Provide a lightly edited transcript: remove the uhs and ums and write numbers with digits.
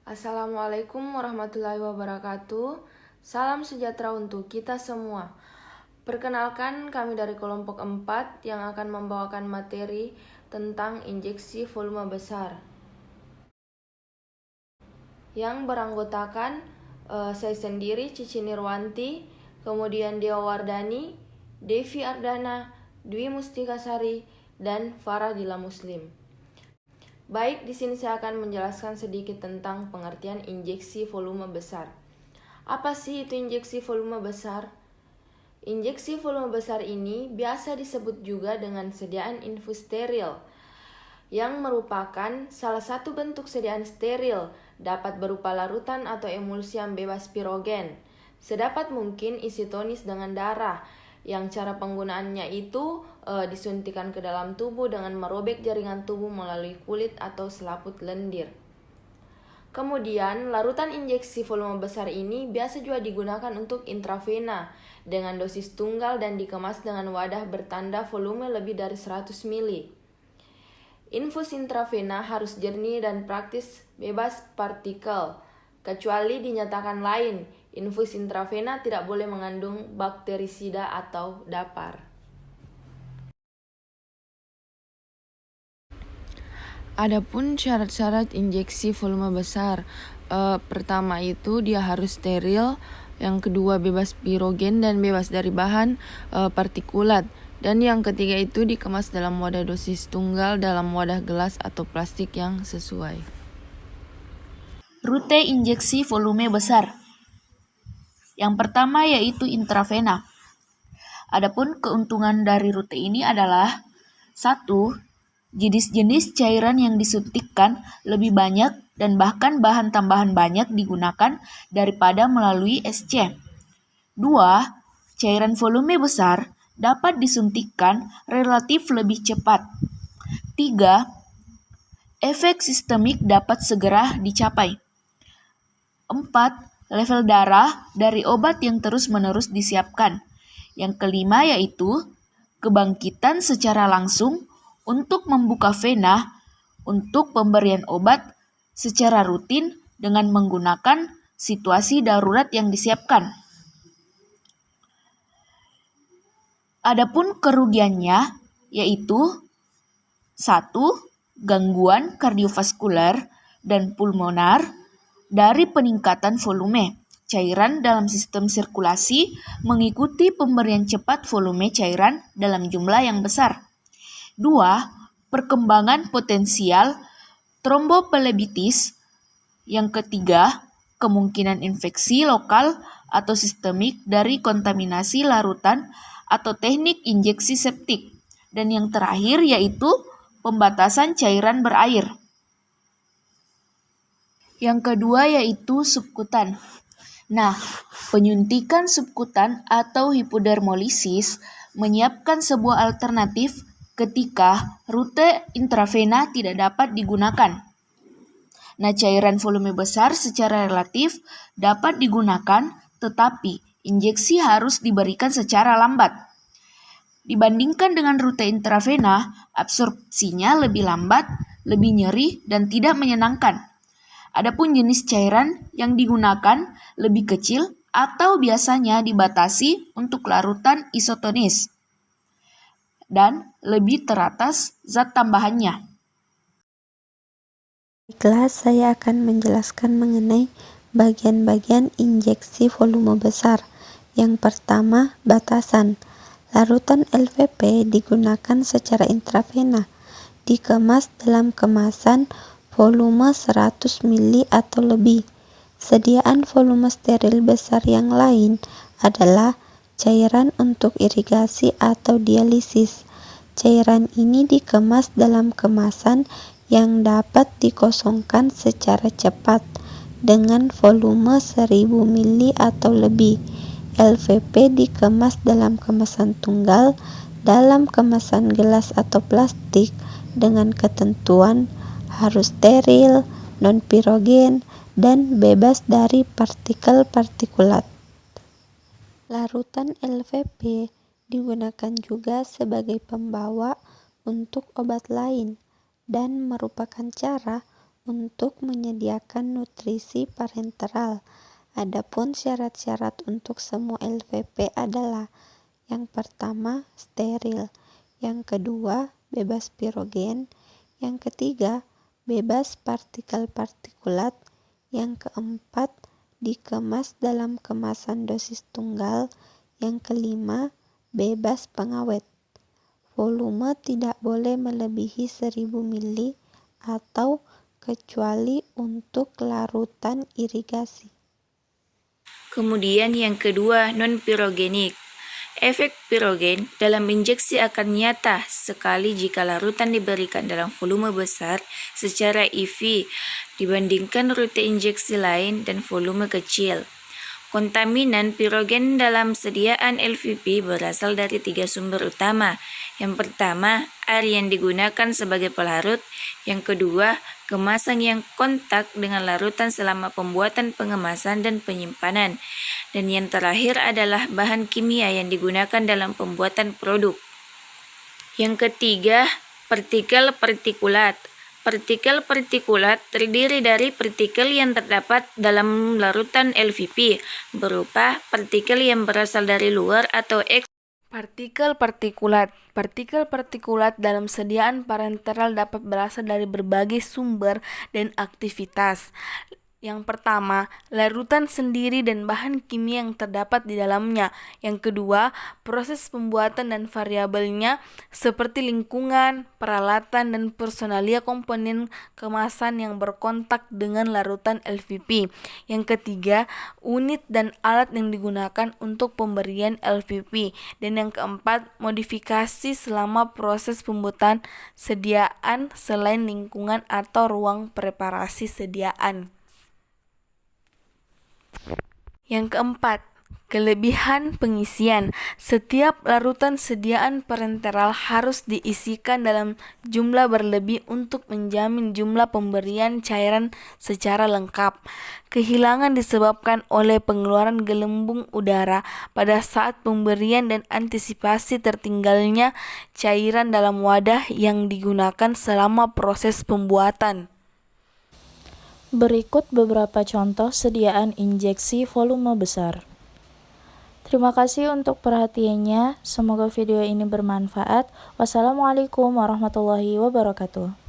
Assalamualaikum warahmatullahi wabarakatuh. Salam sejahtera untuk kita semua. Perkenalkan, kami dari kelompok 4 yang akan membawakan materi tentang injeksi volume besar. Yang beranggotakan saya sendiri, Cici Nirwanti, kemudian Dewa Wardani, Devi Ardana, Dwi Mustikasari, dan Farah Dila Muslim. Baik, di sini saya akan menjelaskan sedikit tentang pengertian injeksi volume besar. Apa sih itu injeksi volume besar? Injeksi volume besar ini biasa disebut juga dengan sediaan infus steril, yang merupakan salah satu bentuk sediaan steril, dapat berupa larutan atau emulsi yang bebas pirogen. Sedapat mungkin isotonis dengan darah, yang cara penggunaannya itu disuntikan ke dalam tubuh dengan merobek jaringan tubuh melalui kulit atau selaput lendir. Kemudian, larutan injeksi volume besar ini biasa juga digunakan untuk intravena dengan dosis tunggal dan dikemas dengan wadah bertanda volume lebih dari 100 ml. Infus intravena harus jernih dan praktis bebas partikel, kecuali dinyatakan lain. Infus intravena tidak boleh mengandung bakterisida atau dapar. Adapun syarat-syarat injeksi volume besar, pertama itu dia harus steril, yang kedua bebas pirogen dan bebas dari bahan partikulat, dan yang ketiga itu dikemas dalam wadah dosis tunggal dalam wadah gelas atau plastik yang sesuai. Rute injeksi volume besar. Yang pertama yaitu intravena. Adapun keuntungan dari rute ini adalah 1. Jenis-jenis cairan yang disuntikkan lebih banyak dan bahkan bahan tambahan banyak digunakan daripada melalui SC. 2. Cairan volume besar dapat disuntikkan relatif lebih cepat. 3. Efek sistemik dapat segera dicapai. 4. Level darah dari obat yang terus-menerus disiapkan. Yang kelima yaitu kebangkitan secara langsung untuk membuka vena untuk pemberian obat secara rutin dengan menggunakan situasi darurat yang disiapkan. Adapun kerugiannya yaitu 1. Gangguan kardiovaskuler dan pulmonar dari peningkatan volume cairan dalam sistem sirkulasi mengikuti pemberian cepat volume cairan dalam jumlah yang besar. 2. Perkembangan potensial tromboflebitis. Yang ketiga, kemungkinan infeksi lokal atau sistemik dari kontaminasi larutan atau teknik injeksi septik. Dan yang terakhir yaitu pembatasan cairan berair. Yang kedua yaitu subkutan. Nah, penyuntikan subkutan atau hipodermolisis menyiapkan sebuah alternatif ketika rute intravena tidak dapat digunakan. Nah, cairan volume besar secara relatif dapat digunakan, tetapi injeksi harus diberikan secara lambat. Dibandingkan dengan rute intravena, absorpsinya lebih lambat, lebih nyeri, dan tidak menyenangkan. Adapun jenis cairan yang digunakan lebih kecil atau biasanya dibatasi untuk larutan isotonis dan lebih teratas zat tambahannya. Baiklah, saya akan menjelaskan mengenai bagian-bagian injeksi volume besar. Yang pertama, batasan. Larutan LVP digunakan secara intravena, dikemas dalam kemasan volume 100 ml atau lebih. Sediaan volume steril besar yang lain adalah cairan untuk irigasi atau dialisis. Cairan ini dikemas dalam kemasan yang dapat dikosongkan secara cepat dengan volume 1000 ml atau lebih. LVP dikemas dalam kemasan tunggal dalam kemasan gelas atau plastik dengan ketentuan harus steril, non-pirogen, dan bebas dari partikel partikulat. Larutan LVP digunakan juga sebagai pembawa untuk obat lain dan merupakan cara untuk menyediakan nutrisi parenteral. Adapun syarat-syarat untuk semua LVP adalah: yang pertama, steril; yang kedua, bebas pirogen; yang ketiga, bebas partikel partikulat; yang keempat, dikemas dalam kemasan dosis tunggal; yang kelima, bebas pengawet. Volume tidak boleh melebihi 1000 ml atau kecuali untuk larutan irigasi. Kemudian yang kedua, non-pirogenik. Efek pirogen dalam injeksi akan nyata sekali jika larutan diberikan dalam volume besar secara IV dibandingkan rute injeksi lain dan volume kecil. Kontaminan pirogen dalam sediaan LVP berasal dari 3 sumber utama. Yang pertama, air yang digunakan sebagai pelarut. Yang kedua, kemasan yang kontak dengan larutan selama pembuatan, pengemasan, dan penyimpanan. Dan yang terakhir adalah bahan kimia yang digunakan dalam pembuatan produk. Yang ketiga, partikel partikulat. Partikel partikulat terdiri dari partikel yang terdapat dalam larutan LVP, berupa partikel yang berasal dari luar atau Partikel partikulat. Partikel partikulat dalam sediaan parenteral dapat berasal dari berbagai sumber dan aktivitas. Yang pertama, larutan sendiri dan bahan kimia yang terdapat di dalamnya. Yang kedua, proses pembuatan dan variabelnya seperti lingkungan, peralatan, dan personalia komponen kemasan yang berkontak dengan larutan LVP. Yang ketiga, unit dan alat yang digunakan untuk pemberian LVP. Dan yang keempat, modifikasi selama proses pembuatan sediaan selain lingkungan atau ruang preparasi sediaan. Yang keempat, kelebihan pengisian. Setiap larutan sediaan parenteral harus diisikan dalam jumlah berlebih untuk menjamin jumlah pemberian cairan secara lengkap. Kehilangan disebabkan oleh pengeluaran gelembung udara pada saat pemberian dan antisipasi tertinggalnya cairan dalam wadah yang digunakan selama proses pembuatan. Berikut beberapa contoh sediaan injeksi volume besar. Terima kasih untuk perhatiannya. Semoga video ini bermanfaat. Wassalamualaikum warahmatullahi wabarakatuh.